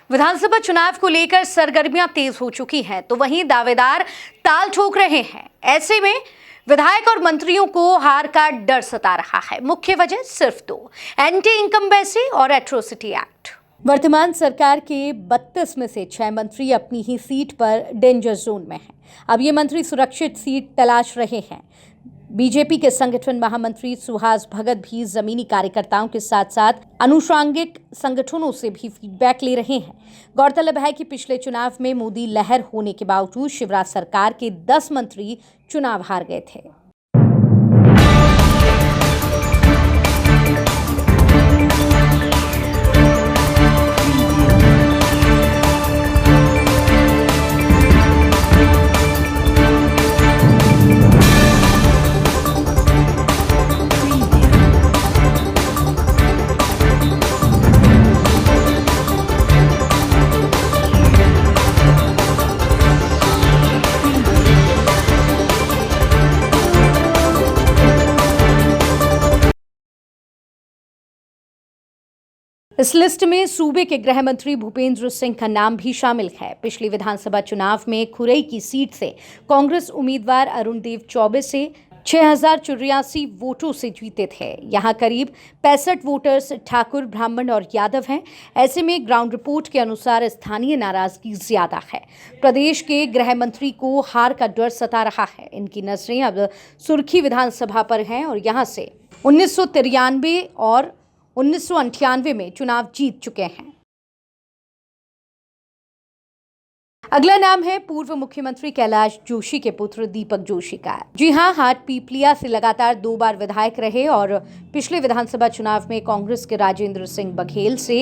विधानसभा चुनाव को लेकर सरगर्मियां तेज हो चुकी हैं, तो वहीं दावेदार ताल ठोक रहे हैं। ऐसे में विधायक और मंत्रियों को हार का डर सता रहा है। मुख्य वजह सिर्फ दो, एंटी इनकम्बेंसी और एट्रोसिटी एक्ट। वर्तमान सरकार के 32 में से 6 मंत्री अपनी ही सीट पर डेंजर जोन में हैं। अब ये मंत्री सुरक्षित सीट तलाश रहे हैं। बीजेपी के संगठन महामंत्री सुहास भगत भी जमीनी कार्यकर्ताओं के साथ साथ अनुषांगिक संगठनों से भी फीडबैक ले रहे हैं। गौरतलब है कि पिछले चुनाव में मोदी लहर होने के बावजूद शिवराज सरकार के 10 मंत्री चुनाव हार गए थे। इस लिस्ट में सूबे के गृह मंत्री भूपेंद्र सिंह का नाम भी शामिल है। पिछली विधानसभा चुनाव में खुरई की सीट से कांग्रेस उम्मीदवार अरुण देव चौबे से 6084 वोटों से जीते थे। यहां करीब 65 वोटर्स ठाकुर, ब्राह्मण और यादव हैं। ऐसे में ग्राउंड रिपोर्ट के अनुसार स्थानीय नाराजगी ज्यादा है। प्रदेश के गृह मंत्री को हार का डर सता रहा है। इनकी नजरें अब सुर्खी विधानसभा पर हैं और यहां से 1993 और 1998 में चुनाव जीत चुके हैं। अगला नाम है पूर्व मुख्यमंत्री कैलाश जोशी के पुत्र दीपक जोशी का। जी हां, हाटपीपलिया से लगातार 2 बार विधायक रहे और पिछले विधानसभा चुनाव में कांग्रेस के राजेंद्र सिंह बघेल से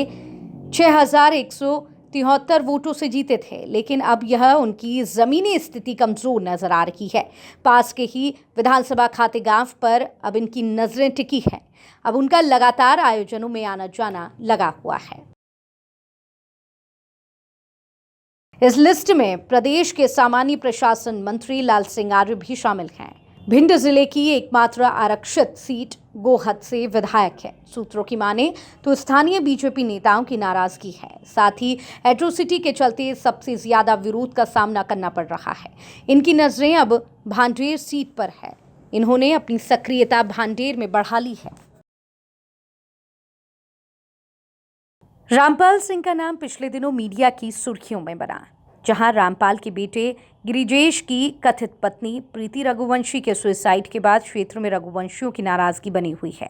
6173 वोटों से जीते थे। लेकिन अब यह उनकी जमीनी स्थिति कमजोर नजर आ रही है। पास के ही विधानसभा खातेगांव पर अब इनकी नजरें टिकी हैं। अब उनका लगातार आयोजनों में आना जाना लगा हुआ है। इस लिस्ट में प्रदेश के सामान्य प्रशासन मंत्री लाल सिंह आर्य भी शामिल हैं। भिंड जिले की एकमात्र आरक्षित सीट गोहद से विधायक है। सूत्रों की माने तो स्थानीय बीजेपी नेताओं की नाराजगी है। साथ ही एट्रोसिटी के चलते सबसे ज्यादा विरोध का सामना करना पड़ रहा है। इनकी नजरें अब भांडेर सीट पर है। इन्होंने अपनी सक्रियता भांडेर में बढ़ा ली है। रामपाल सिंह का नाम पिछले दिनों मीडिया की सुर्खियों में बना, जहां रामपाल के बेटे गिरिजेश की कथित पत्नी प्रीति रघुवंशी के सुसाइड के बाद क्षेत्र में रघुवंशियों की नाराजगी बनी हुई है।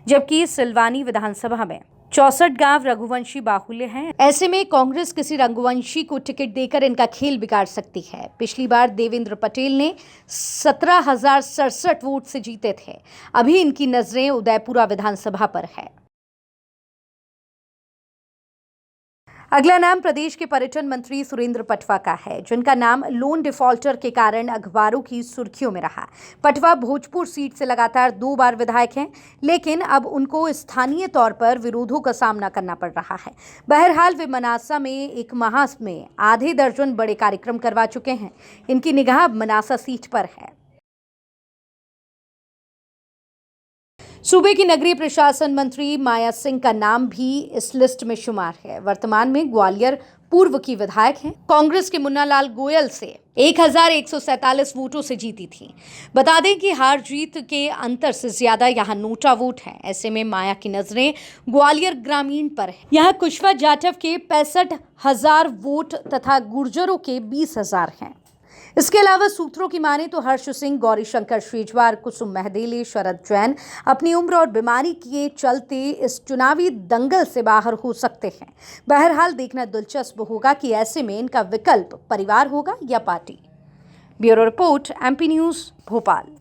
जबकि सिलवानी विधानसभा में 64 गांव रघुवंशी बाहुल्य हैं। ऐसे में कांग्रेस किसी रघुवंशी को टिकट देकर इनका खेल बिगाड़ सकती है। पिछली बार देवेंद्र पटेल ने 17,067 वोट से जीते थे। अभी इनकी नजरें उदयपुरा विधानसभा पर है। अगला नाम प्रदेश के पर्यटन मंत्री सुरेंद्र पटवा का है, जिनका नाम लोन डिफॉल्टर के कारण अखबारों की सुर्खियों में रहा। पटवा भोजपुर सीट से लगातार 2 बार विधायक हैं, लेकिन अब उनको स्थानीय तौर पर विरोधों का सामना करना पड़ रहा है। बहरहाल वे मनासा में एक माह में आधे दर्जन बड़े कार्यक्रम करवा चुके हैं। इनकी निगाह अब मनासा सीट पर है। सूबे की नगरीय प्रशासन मंत्री माया सिंह का नाम भी इस लिस्ट में शुमार है। वर्तमान में ग्वालियर पूर्व की विधायक हैं। कांग्रेस के मुन्नालाल गोयल से 1147 वोटों से जीती थी। बता दें कि हार जीत के अंतर से ज्यादा यहां नोटा वोट है। ऐसे में माया की नजरें ग्वालियर ग्रामीण पर है। यहां कुशवा जाटव के 65,000 वोट तथा गुर्जरों के 20,000 हैं। इसके अलावा सूत्रों की माने तो हर्ष सिंह, गौरी शंकर शेजवार, कुसुम महदेले, शरद जैन अपनी उम्र और बीमारी के चलते इस चुनावी दंगल से बाहर हो सकते हैं। बहरहाल देखना दिलचस्प होगा कि ऐसे में इनका विकल्प परिवार होगा या party. Bureau report, MP news, Bhopal.